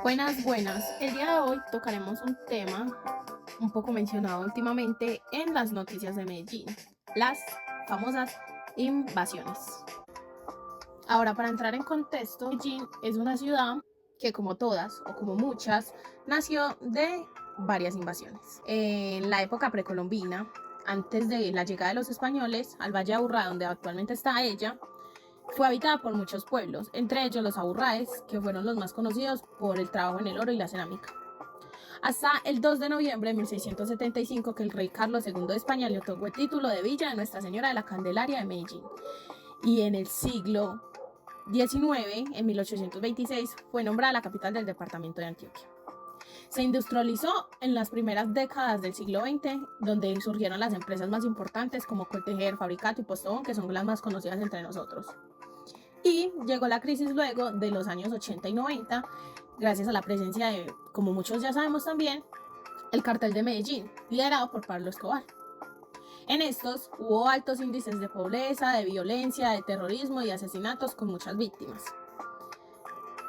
Buenas, buenas. El día de hoy tocaremos un tema un poco mencionado últimamente en las noticias de Medellín, las famosas invasiones. Ahora, para entrar en contexto, Medellín es una ciudad que, como todas o como muchas, nació de varias invasiones. En la época precolombina, antes de la llegada de los españoles al Valle de Aburrá, donde actualmente está ella, fue habitada por muchos pueblos, entre ellos los aburraes, que fueron los más conocidos por el trabajo en el oro y la cerámica. Hasta el 2 de noviembre de 1675, que el rey Carlos II de España le otorgó el título de Villa de Nuestra Señora de la Candelaria de Medellín. Y en el siglo XIX, en 1826, fue nombrada la capital del departamento de Antioquia. Se industrializó en las primeras décadas del siglo XX, donde surgieron las empresas más importantes como Coltejer, Fabricato y Postobón, que son las más conocidas entre nosotros. Y llegó la crisis luego de los años 80 y 90, gracias a la presencia de, como muchos ya sabemos también, el cartel de Medellín, liderado por Pablo Escobar. En estos hubo altos índices de pobreza, de violencia, de terrorismo y de asesinatos con muchas víctimas.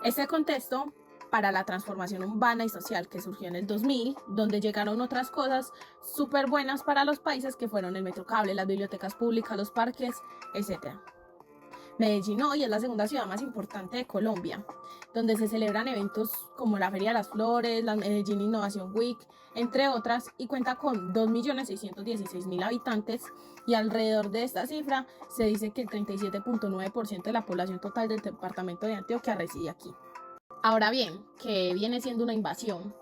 Este contexto para la transformación urbana y social que surgió en el 2000, donde llegaron otras cosas súper buenas para los países que fueron el metrocable, las bibliotecas públicas, los parques, etc. Medellín hoy es la segunda ciudad más importante de Colombia, donde se celebran eventos como la Feria de las Flores, la Medellín Innovation Week, entre otras, y cuenta con 2.616.000 habitantes, y alrededor de esta cifra se dice que el 37.9% de la población total del departamento de Antioquia reside aquí. Ahora bien, ¿qué viene siendo una invasión?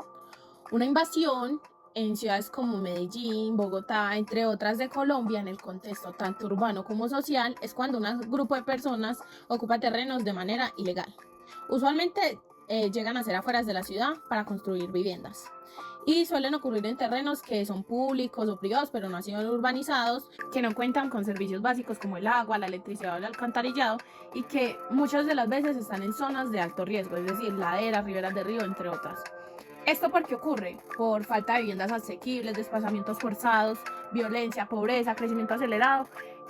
Una invasión en ciudades como Medellín, Bogotá, entre otras de Colombia, en el contexto tanto urbano como social, es cuando un grupo de personas ocupa terrenos de manera ilegal. Usualmente llegan a ser afueras de la ciudad para construir viviendas. Y suelen ocurrir en terrenos que son públicos o privados, pero no han sido urbanizados, que no cuentan con servicios básicos como el agua, la electricidad o el alcantarillado, y que muchas de las veces están en zonas de alto riesgo, es decir, laderas, riberas de río, entre otras. ¿Esto por qué ocurre? Por falta de viviendas asequibles, desplazamientos forzados, violencia, pobreza, crecimiento acelerado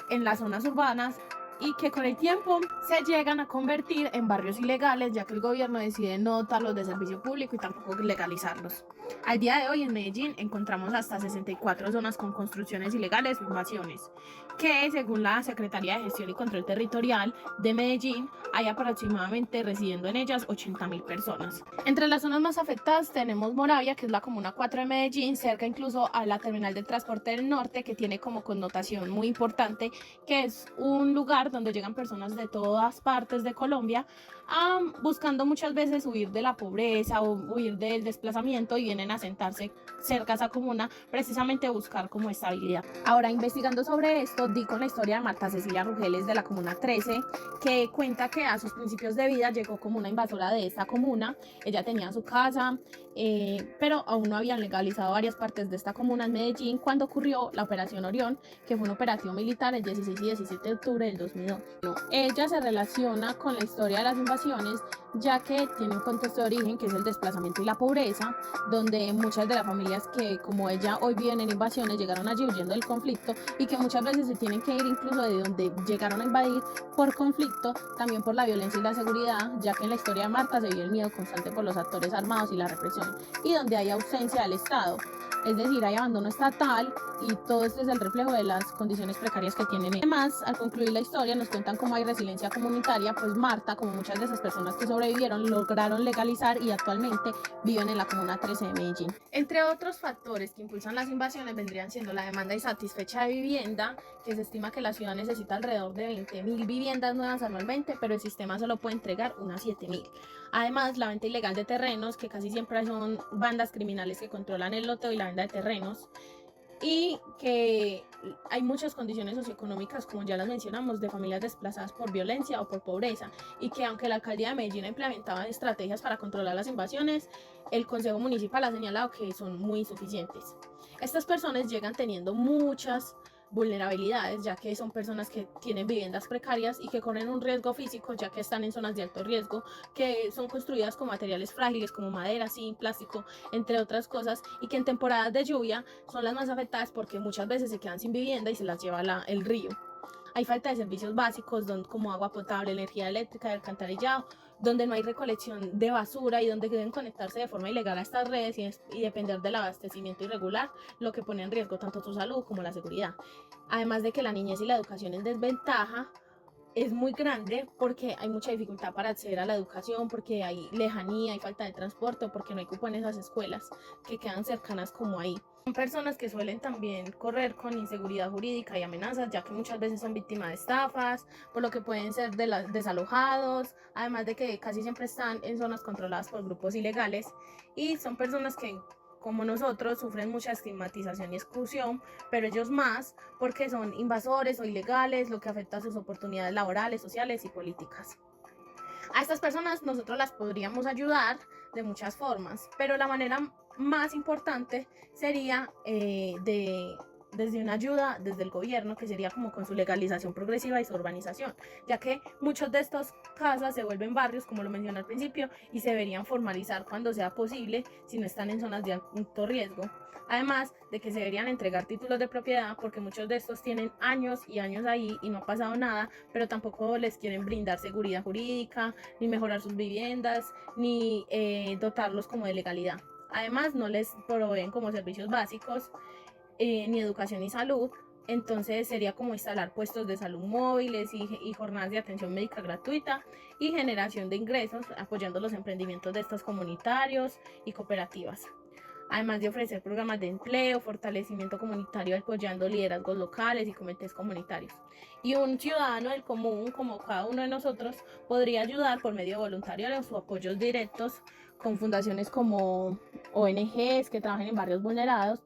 en las zonas urbanas, y que con el tiempo se llegan a convertir en barrios ilegales, ya que el gobierno decide no dotarlos de servicio público y tampoco legalizarlos. Al día de hoy en Medellín encontramos hasta 64 zonas con construcciones ilegales o invasiones, que según la Secretaría de Gestión y Control Territorial de Medellín hay aproximadamente residiendo en ellas 80.000 personas. Entre las zonas más afectadas tenemos Moravia, que es la comuna 4 de Medellín, cerca incluso a la terminal del transporte del norte, que tiene como connotación muy importante que es un lugar donde llegan personas de todas partes de Colombia, buscando muchas veces huir de la pobreza o huir del desplazamiento, y vienen a sentarse cerca a esa comuna precisamente a buscar como estabilidad. Ahora, investigando sobre esto, di con la historia de Marta Cecilia Rugeles de la comuna 13, que cuenta que a sus principios de vida llegó como una invasora de esta comuna. Ella tenía su casa, pero aún no habían legalizado varias partes de esta comuna en Medellín cuando ocurrió la Operación Orión, que fue una operación militar el 16 y 17 de octubre del 2002. Ella se relaciona con la historia de las invasiones, ya que tiene un contexto de origen que es el desplazamiento y la pobreza, donde muchas de las familias que como ella hoy viven en invasiones llegaron allí huyendo del conflicto, y que muchas veces se tienen que ir incluso de donde llegaron a invadir por conflicto, también por la violencia y la seguridad, ya que en la historia de Marta se vive el miedo constante por los actores armados y la represión, y donde hay ausencia del Estado, es decir, hay abandono estatal, y todo esto es el reflejo de las condiciones precarias que tienen. Además, al concluir la historia nos cuentan cómo hay resiliencia comunitaria, pues Marta, como muchas de esas personas que sobrevivieron, lograron legalizar y actualmente viven en la comuna 13 de Medellín. Entre otros factores que impulsan las invasiones vendrían siendo la demanda insatisfecha de vivienda, que se estima que la ciudad necesita alrededor de 20.000 viviendas nuevas anualmente, pero el sistema solo puede entregar unas 7.000. Además, la venta ilegal de terrenos, que casi siempre son bandas criminales que controlan el loteo y la venta de terrenos, y que hay muchas condiciones socioeconómicas, como ya las mencionamos, de familias desplazadas por violencia o por pobreza, y que aunque la alcaldía de Medellín ha implementado estrategias para controlar las invasiones, el Consejo Municipal ha señalado que son muy insuficientes. Estas personas llegan teniendo muchas vulnerabilidades, ya que son personas que tienen viviendas precarias y que corren un riesgo físico, ya que están en zonas de alto riesgo, que son construidas con materiales frágiles como madera, zinc, plástico, entre otras cosas, y que en temporadas de lluvia son las más afectadas porque muchas veces se quedan sin vivienda y se las lleva el río. hay falta de servicios básicos como agua potable, energía eléctrica, alcantarillado, donde no hay recolección de basura y donde deben conectarse de forma ilegal a estas redes y depender del abastecimiento irregular, lo que pone en riesgo tanto su salud como la seguridad. Además de que la niñez y la educación en desventaja es muy grande porque hay mucha dificultad para acceder a la educación, porque hay lejanía, hay falta de transporte, porque no hay cupo en esas escuelas que quedan cercanas como ahí. Son personas que suelen también correr con inseguridad jurídica y amenazas, ya que muchas veces son víctimas de estafas, por lo que pueden ser desalojados, además de que casi siempre están en zonas controladas por grupos ilegales y son personas que, como nosotros, sufren mucha estigmatización y exclusión, pero ellos más porque son invasores o ilegales, lo que afecta a sus oportunidades laborales, sociales y políticas. A estas personas nosotros las podríamos ayudar de muchas formas, pero la manera más importante sería desde una ayuda desde el gobierno, que sería como con su legalización progresiva y su urbanización, ya que muchos de estos casas se vuelven barrios, como lo mencioné al principio, y se deberían formalizar cuando sea posible si no están en zonas de alto riesgo. Además de que se deberían entregar títulos de propiedad, porque muchos de estos tienen años y años ahí y no ha pasado nada, pero tampoco les quieren brindar seguridad jurídica, ni mejorar sus viviendas, ni dotarlos como de legalidad. Además, no les proveen como servicios básicos, ni educación ni salud. Entonces sería como instalar puestos de salud móviles y jornadas de atención médica gratuita y generación de ingresos, apoyando los emprendimientos de estos comunitarios y cooperativas. Además de ofrecer programas de empleo, fortalecimiento comunitario apoyando liderazgos locales y comités comunitarios. Y un ciudadano del común, como cada uno de nosotros, podría ayudar por medio de voluntarios o apoyos directos con fundaciones como ONGs que trabajan en barrios vulnerados.